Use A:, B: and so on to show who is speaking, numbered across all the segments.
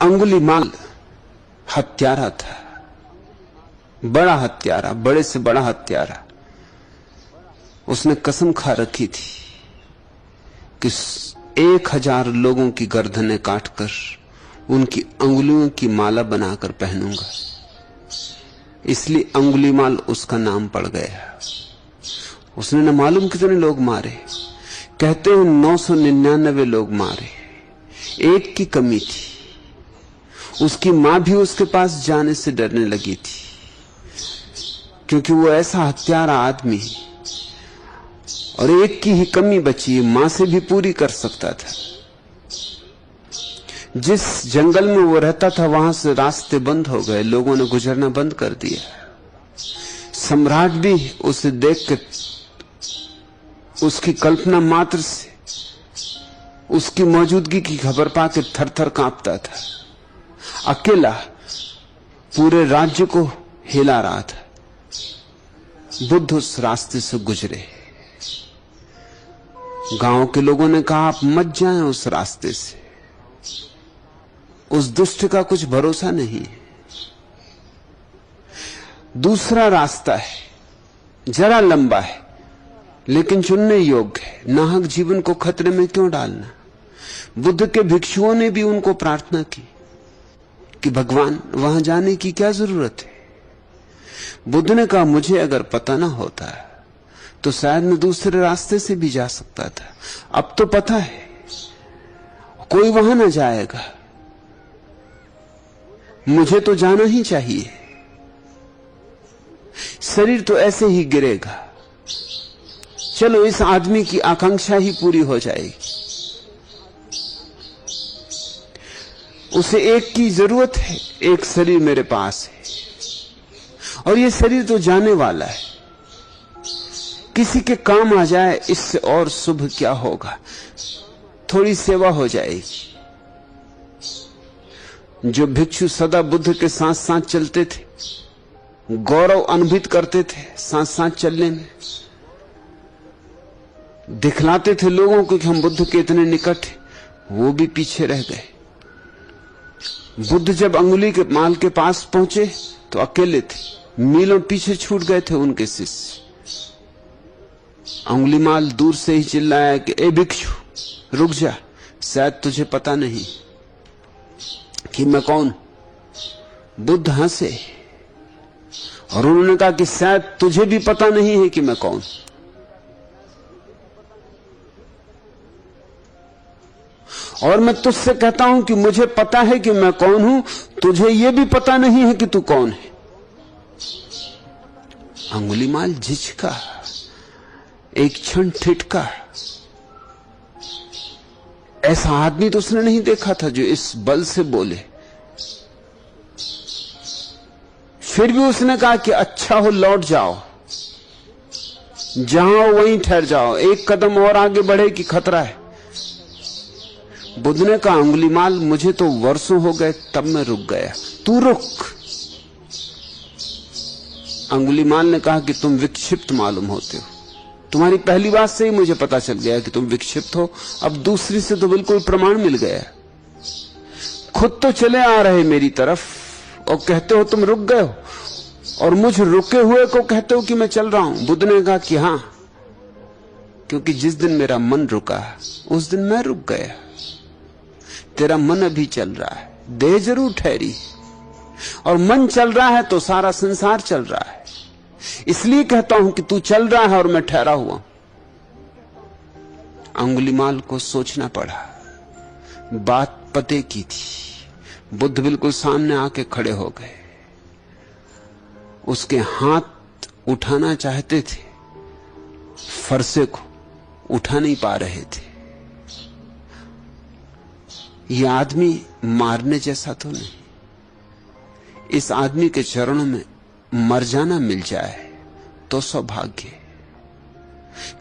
A: अंगुलीमाल हत्यारा था, बड़ा हत्यारा, बड़े से बड़ा हत्यारा। उसने कसम खा रखी थी कि 1000 लोगों की गर्दनें काटकर उनकी अंगुलियों की माला बनाकर पहनूंगा। इसलिए अंगुलीमाल उसका नाम पड़ गया। उसने न मालूम कितने लोग मारे, कहते हैं 999 लोग मारे, एक की कमी थी। उसकी मां भी उसके पास जाने से डरने लगी थी, क्योंकि वो ऐसा हत्यारा आदमी, और एक की ही कमी बची, मां से भी पूरी कर सकता था। जिस जंगल में वो रहता था वहां से रास्ते बंद हो गए, लोगों ने गुजरना बंद कर दिया। सम्राट भी उसे देख के, उसकी कल्पना मात्र से उसकी मौजूदगी की खबर पाके थर थर कांपता था। अकेला पूरे राज्य को हिला रहा था। बुद्ध उस रास्ते से गुजरे। गांव के लोगों ने कहा, आप मत जाएं उस रास्ते से, उस दुष्ट का कुछ भरोसा नहीं। दूसरा रास्ता है, जरा लंबा है लेकिन चुनने योग्य है। नाहक जीवन को खतरे में क्यों डालना। बुद्ध के भिक्षुओं ने भी उनको प्रार्थना की कि भगवान, वहां जाने की क्या जरूरत है। बुद्ध ने कहा, मुझे अगर पता ना होता तो शायद मैं दूसरे रास्ते से भी जा सकता था। अब तो पता है कोई वहां ना जाएगा, मुझे तो जाना ही चाहिए। शरीर तो ऐसे ही गिरेगा, चलो इस आदमी की आकांक्षा ही पूरी हो जाएगी। उसे एक की जरूरत है, एक शरीर मेरे पास है, और ये शरीर तो जाने वाला है। किसी के काम आ जाए, इससे और शुभ क्या होगा। थोड़ी सेवा हो जाएगी। जो भिक्षु सदा बुद्ध के साथ साथ चलते थे, गौरव अनुभूत करते थे साथ साथ चलने में, दिखलाते थे लोगों को कि हम बुद्ध के इतने निकट हैं, वो भी पीछे रह गए। बुद्ध जब अंगुली के माल के पास पहुंचे तो अकेले थे, मीलों पीछे छूट गए थे उनके शिष्य। अंगुलीमाल दूर से ही चिल्लाया कि ए भिक्षु रुक जा, शायद तुझे पता नहीं कि मैं कौन। बुद्ध हंसे और उन्होंने कहा कि शायद तुझे भी पता नहीं है कि मैं कौन। और मैं तुझसे कहता हूं कि मुझे पता है कि मैं कौन हूं, तुझे यह भी पता नहीं है कि तू कौन है। अंगुलीमाल झिझका, एक क्षण ठिठका। ऐसा आदमी तो उसने नहीं देखा था जो इस बल से बोले। फिर भी उसने कहा कि अच्छा हो, लौट जाओ, जहां हो वहीं ठहर जाओ, एक कदम और आगे बढ़े कि खतरा है। बुद्ध ने कहा, अंगुलीमाल मुझे तो वर्षों हो गए तब मैं रुक गया, तू रुक। अंगुलीमाल ने कहा कि तुम विक्षिप्त मालूम होते हो, तुम्हारी पहली बात से ही मुझे पता चल गया कि तुम विक्षिप्त हो, अब दूसरी से तो बिल्कुल प्रमाण मिल गया। खुद तो चले आ रहे मेरी तरफ और कहते हो तुम रुक गए हो, और मुझ रुके हुए को कहते हो कि मैं चल रहा हूं। बुद्ध ने कहा कि हां, क्योंकि जिस दिन मेरा मन रुका उस दिन मैं रुक गया। तेरा मन अभी चल रहा है, देह जरूर ठहरी, और मन चल रहा है तो सारा संसार चल रहा है। इसलिए कहता हूं कि तू चल रहा है और मैं ठहरा हुआ। अंगुलीमाल को सोचना पड़ा, बात पते की थी। बुद्ध बिल्कुल सामने आके खड़े हो गए, उसके हाथ उठाना चाहते थे, फरसे को उठा नहीं पा रहे थे। यह आदमी मारने जैसा तो नहीं, इस आदमी के चरणों में मर जाना मिल जाए तो सौभाग्य।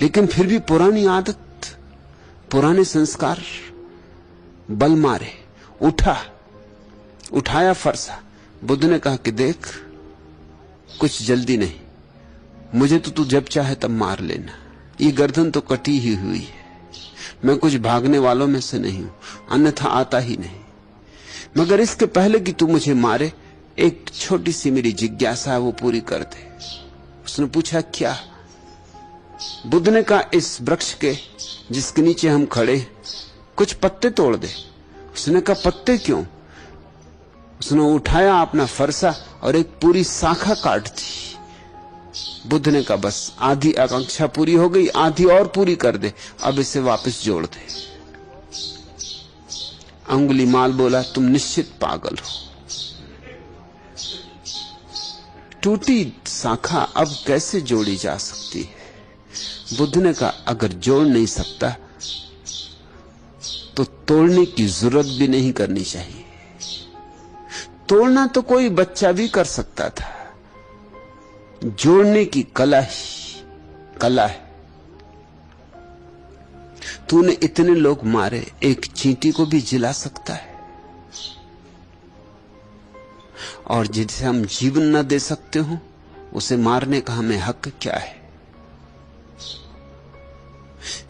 A: लेकिन फिर भी पुरानी आदत, पुराने संस्कार बल मारे। उठाया फरसा। बुद्ध ने कहा कि देख, कुछ जल्दी नहीं, मुझे तो तू जब चाहे तब मार लेना, ये गर्दन तो कटी ही हुई है, मैं कुछ भागने वालों में से नहीं हूं, अन्यथा आता ही नहीं। मगर इसके पहले कि तू मुझे मारे, एक छोटी सी मेरी जिज्ञासा है, वो पूरी कर दे। उसने पूछा, क्या? बुद्ध ने कहा, इस वृक्ष के जिसके नीचे हम खड़े, कुछ पत्ते तोड़ दे। उसने कहा, पत्ते क्यों? उसने उठाया अपना फरसा और एक पूरी शाखा काट दी। बुद्ध ने कहा, बस आधी आकांक्षा पूरी हो गई, आधी और पूरी कर दे, अब इसे वापस जोड़ दे। अंगुलीमाल बोला, तुम निश्चित पागल हो। टूटी शाखा अब कैसे जोड़ी जा सकती है? बुद्ध ने कहा, अगर जोड़ नहीं सकता तो तोड़ने की जरूरत भी नहीं करनी चाहिए। तोड़ना तो कोई बच्चा भी कर सकता था, जोड़ने की कला है। तूने इतने लोग मारे, एक चींटी को भी जिला सकता है। और जिसे हम जीवन न दे सकते हो, उसे मारने का हमें हक क्या है?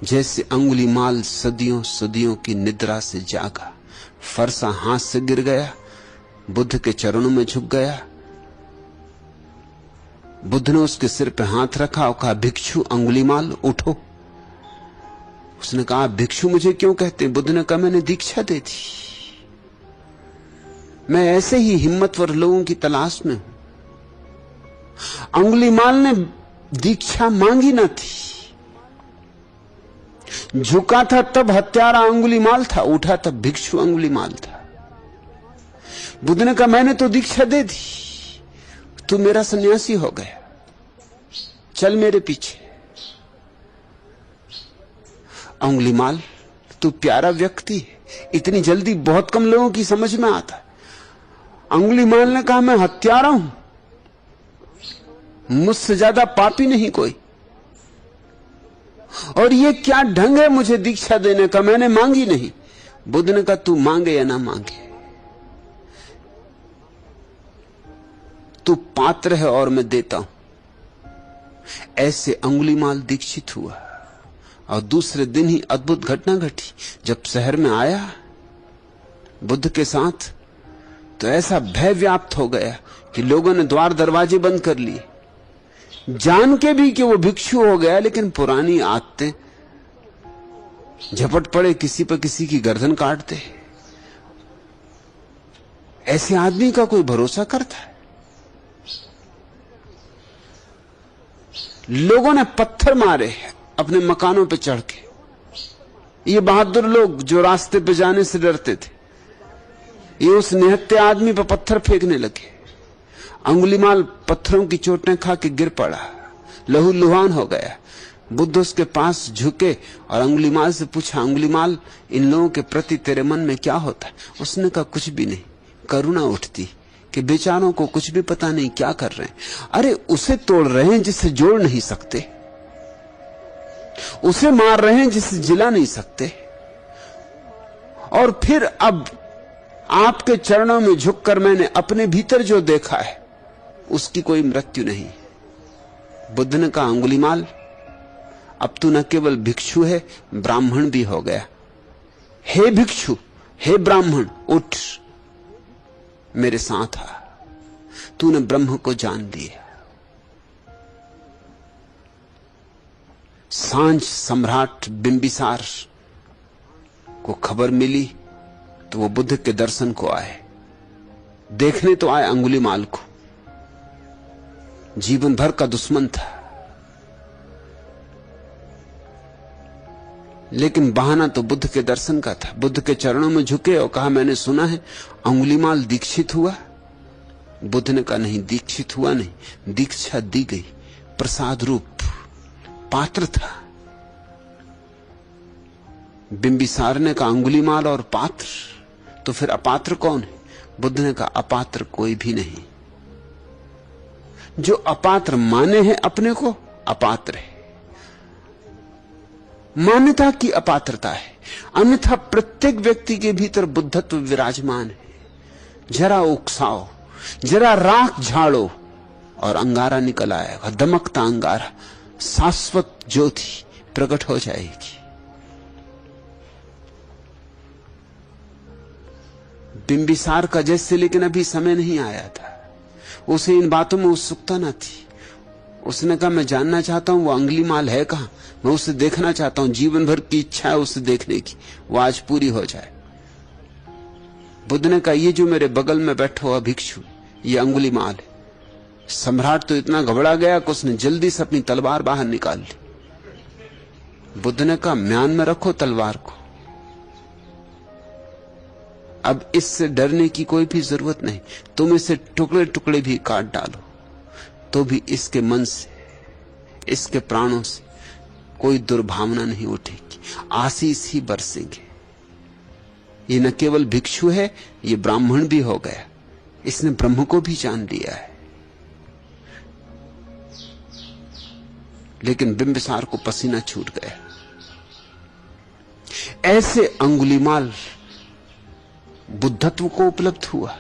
A: जैसे अंगुलीमाल सदियों सदियों की निद्रा से जागा, फरसा हाथ से गिर गया, बुद्ध के चरणों में झुक गया। बुद्ध ने उसके सिर पे हाथ रखा और कहा, भिक्षु अंगुलीमाल उठो। उसने कहा, भिक्षु मुझे क्यों कहते? बुद्ध ने कहा, मैंने दीक्षा दे दी। मैं ऐसे ही हिम्मतवर लोगों की तलाश में हूं। अंगुलीमाल ने दीक्षा मांगी ना थी। झुका था तब हत्यारा अंगुलीमाल था, उठा तब भिक्षु अंगुलीमाल था। बुद्ध ने कहा, मैंने तो दीक्षा दे दी, तू मेरा सन्यासी हो गया, चल मेरे पीछे। अंगुलीमाल, तू प्यारा व्यक्ति है, इतनी जल्दी बहुत कम लोगों की समझ में आता है। अंगुलीमाल ने कहा, मैं हत्यारा हूं, मुझसे ज्यादा पापी नहीं कोई, और ये क्या ढंग है मुझे दीक्षा देने का? मैंने मांगी नहीं। बुद्ध ने कहा, तू मांगे या ना मांगे, तू पात्र है और मैं देता हूं। ऐसे अंगुलीमाल दीक्षित हुआ और दूसरे दिन ही अद्भुत घटना घटी। जब शहर में आया बुद्ध के साथ, तो ऐसा भय व्याप्त हो गया कि लोगों ने द्वार दरवाजे बंद कर लिए, जान के भी कि वो भिक्षु हो गया, लेकिन पुरानी आदतें, झपट पड़े किसी पर किसी की गर्दन काटते। ऐसे आदमी का कोई भरोसा करता है? लोगों ने पत्थर मारे अपने मकानों पर चढ़ के। ये बहादुर लोग जो रास्ते पे जाने से डरते थे, ये उस निहत्थे आदमी पर पत्थर फेंकने लगे। अंगुलीमाल पत्थरों की चोटें खा के गिर पड़ा, लहूलुहान हो गया। बुद्ध उसके पास झुके और अंगुलीमाल से पूछा, अंगुलीमाल, इन लोगों के प्रति तेरे मन में क्या होता है? उसने कहा, कुछ भी नहीं। करुणा उठती कि बेचारों को कुछ भी पता नहीं क्या कर रहे हैं। अरे उसे तोड़ रहे हैं जिसे जोड़ नहीं सकते, उसे मार रहे हैं जिसे जिला नहीं सकते, और फिर अब आपके चरणों में झुककर मैंने अपने भीतर जो देखा है उसकी कोई मृत्यु नहीं। बुद्ध ने कहा, अंगुलीमाल, अब तू न केवल भिक्षु है, ब्राह्मण भी हो गया। हे भिक्षु, हे ब्राह्मण, उठ, मेरे साथ आ। तूने ब्रह्म को जान लिया। सांझ सम्राट बिंबिसार को खबर मिली तो वो बुद्ध के दर्शन को आए, देखने तो आए अंगुलीमाल को। जीवन भर का दुश्मन था, लेकिन बहाना तो बुद्ध के दर्शन का था। बुद्ध के चरणों में झुके और कहा, मैंने सुना है अंगुलीमाल दीक्षित हुआ। बुद्ध ने कहा, नहीं, दीक्षित हुआ नहीं, दीक्षा दी गई, प्रसाद रूप, पात्र था। बिंबिसार ने कहा, अंगुलीमाल और पात्र, तो फिर अपात्र कौन है? बुद्ध ने कहा, अपात्र कोई भी नहीं। जो अपात्र माने हैं अपने को, अपात्र है। मान्यता की अपात्रता है, अन्यथा प्रत्येक व्यक्ति के भीतर बुद्धत्व विराजमान है। जरा उकसाओ, जरा राख झाड़ो और अंगारा निकल आएगा, दमकता अंगारा, शाश्वत ज्योति प्रकट हो जाएगी। बिंबिसार का जैसे, लेकिन अभी समय नहीं आया था। उसे इन बातों में उत्सुकता न थी। उसने कहा मैं जानना चाहता हूं वो अंगुलीमाल है कहां, मैं उसे देखना चाहता हूं। जीवन भर की इच्छा है उसे देखने की, वो आज पूरी हो जाए। बुद्ध ने कहा ये जो मेरे बगल में बैठा हुआ भिक्षु, ये अंगुलीमाल है। सम्राट तो इतना घबरा गया कि उसने जल्दी से अपनी तलवार बाहर निकाल ली। बुद्ध ने कहा म्यान में रखो तलवार को, अब इससे डरने की कोई भी जरूरत नहीं। तुम इसे टुकड़े टुकड़े भी काट डालो तो भी इसके मन से, इसके प्राणों से कोई दुर्भावना नहीं उठेगी, आशीष ही बरसेंगे। ये न केवल भिक्षु है, ये ब्राह्मण भी हो गया, इसने ब्रह्म को भी जान लिया है। लेकिन बिंबिसार को पसीना छूट गया। ऐसे अंगुलीमाल बुद्धत्व को उपलब्ध हुआ।